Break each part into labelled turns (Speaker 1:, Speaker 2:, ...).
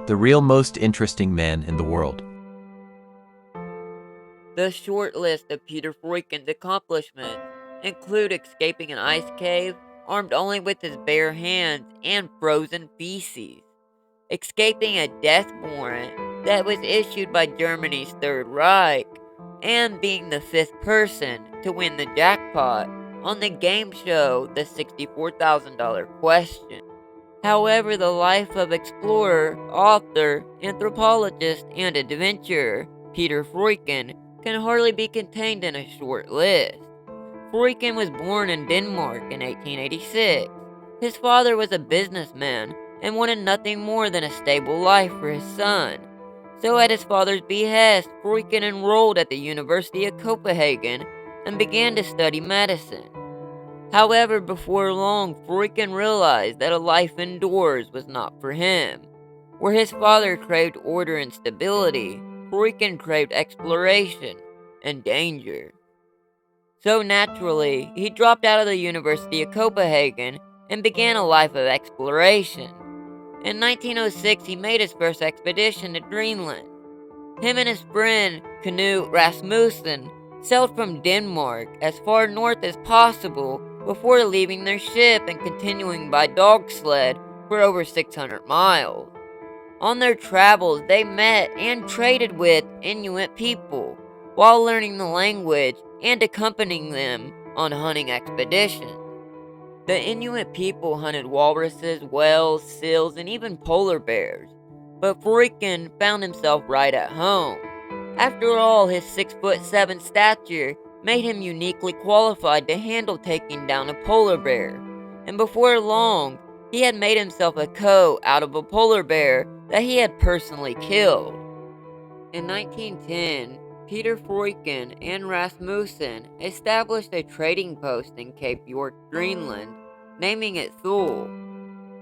Speaker 1: The real most interesting man in the world.
Speaker 2: The short list of Peter Freuchen's accomplishments include escaping an ice cave armed only with his bare hands and frozen feces, escaping a death warrant that was issued by Germany's Third Reich, and being the fifth person to win the jackpot on the game show The $64,000 Question. However, the life of explorer, author, anthropologist, and adventurer Peter Freuchen can hardly be contained in a short list. Freuchen was born in Denmark in 1886. His father was a businessman and wanted nothing more than a stable life for his son. So at his father's behest, Freuchen enrolled at the University of Copenhagen and began to study medicine. However, before long, Freuchen realized that a life indoors was not for him. Where his father craved order and stability, Freuchen craved exploration and danger. So naturally, he dropped out of the University of Copenhagen and began a life of exploration. In 1906, he made his first expedition to Greenland. Him and his friend, Knut Rasmussen, sailed from Denmark as far north as possible before leaving their ship and continuing by dog sled for over 600 miles. On their travels, they met and traded with Inuit people while learning the language and accompanying them on hunting expeditions. The Inuit people hunted walruses, whales, seals, and even polar bears, but Freuchen found himself right at home. After all, his 6'7" stature made him uniquely qualified to handle taking down a polar bear, and before long, he had made himself a coat out of a polar bear that he had personally killed. In 1910, Peter Freuchen and Rasmussen established a trading post in Cape York, Greenland, naming it Thule.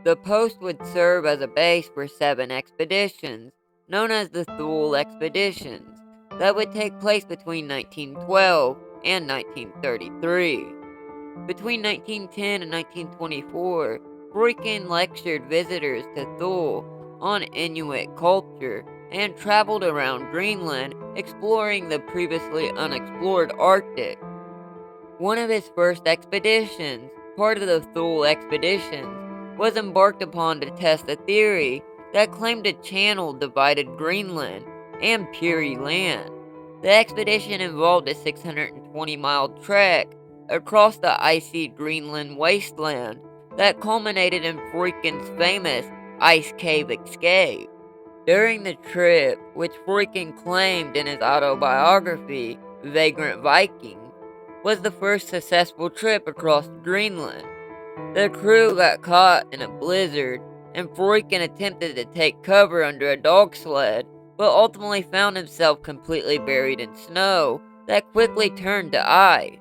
Speaker 2: The post would serve as a base for 7 expeditions, known as the Thule Expeditions, that would take place between 1912 and 1933. Between 1910 and 1924, Freuchen lectured visitors to Thule on Inuit culture and traveled around Greenland exploring the previously unexplored Arctic. One of his first expeditions, part of the Thule expeditions, was embarked upon to test a theory that claimed a channel divided Greenland and Peary Land. The expedition involved a 620-mile trek across the icy Greenland wasteland that culminated in Freuchen's famous ice cave escape. During the trip, which Freuchen claimed in his autobiography, Vagrant Viking, was the first successful trip across Greenland. The crew got caught in a blizzard, and Freuchen attempted to take cover under a dog sled, but ultimately found himself completely buried in snow that quickly turned to ice.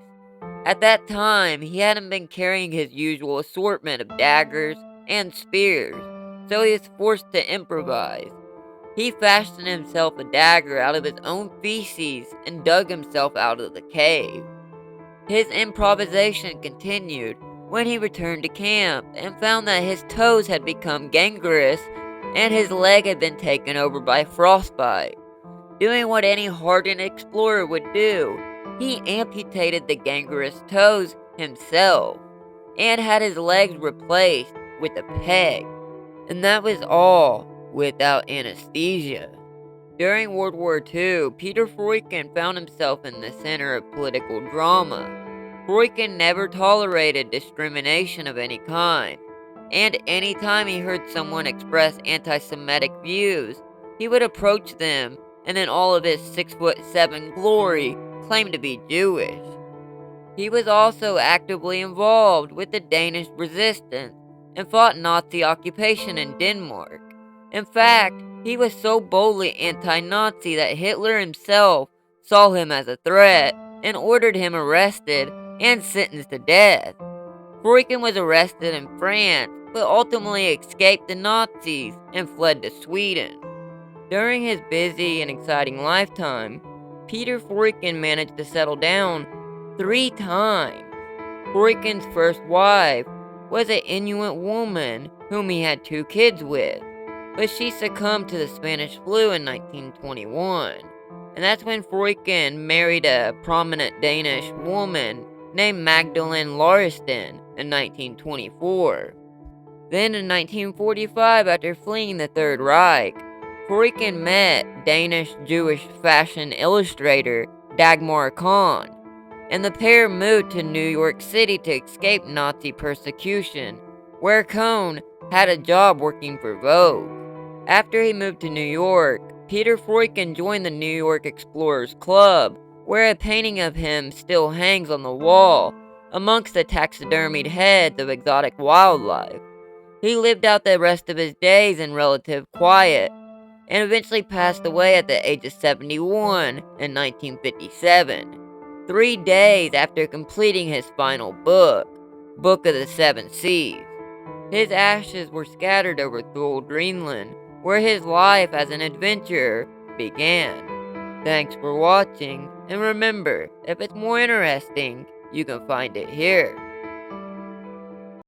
Speaker 2: At that time, he hadn't been carrying his usual assortment of daggers and spears, so he was forced to improvise. He fashioned himself a dagger out of his own feces and dug himself out of the cave. His improvisation continued when he returned to camp and found that his toes had become gangrenous and his leg had been taken over by frostbite. Doing what any hardened explorer would do, he amputated the gangrenous toes himself and had his legs replaced with a peg. And that was all without anesthesia. During World War II, Peter Freuchen found himself in the center of political drama. Freuchen never tolerated discrimination of any kind, and anytime he heard someone express anti-Semitic views, he would approach them and in all of his 6'7" glory claim to be Jewish. He was also actively involved with the Danish resistance and fought Nazi occupation in Denmark. In fact, he was so boldly anti-Nazi that Hitler himself saw him as a threat and ordered him arrested and sentenced to death. Freuchen was arrested in France, but ultimately escaped the Nazis and fled to Sweden. During his busy and exciting lifetime, Peter Freuchen managed to settle down 3 times. Freuchen's first wife was an Inuit woman whom he had 2 kids with. but she succumbed to the Spanish flu in 1921. And that's when Freuchen married a prominent Danish woman named Magdalene Lauriston in 1924. Then in 1945, after fleeing the Third Reich, Freuchen met Danish-Jewish fashion illustrator Dagmar Kahn, and the pair moved to New York City to escape Nazi persecution, where Kohn had a job working for Vogue. After he moved to New York, Peter Freuchen joined the New York Explorers Club, where a painting of him still hangs on the wall, amongst the taxidermied heads of exotic wildlife. He lived out the rest of his days in relative quiet, and eventually passed away at the age of 71 in 1957, 3 days after completing his final book, Book of the Seven Seas. His ashes were scattered over Thule, Greenland, where his life as an adventurer began. Thanks for watching, and remember, if it's more interesting, you can find it here.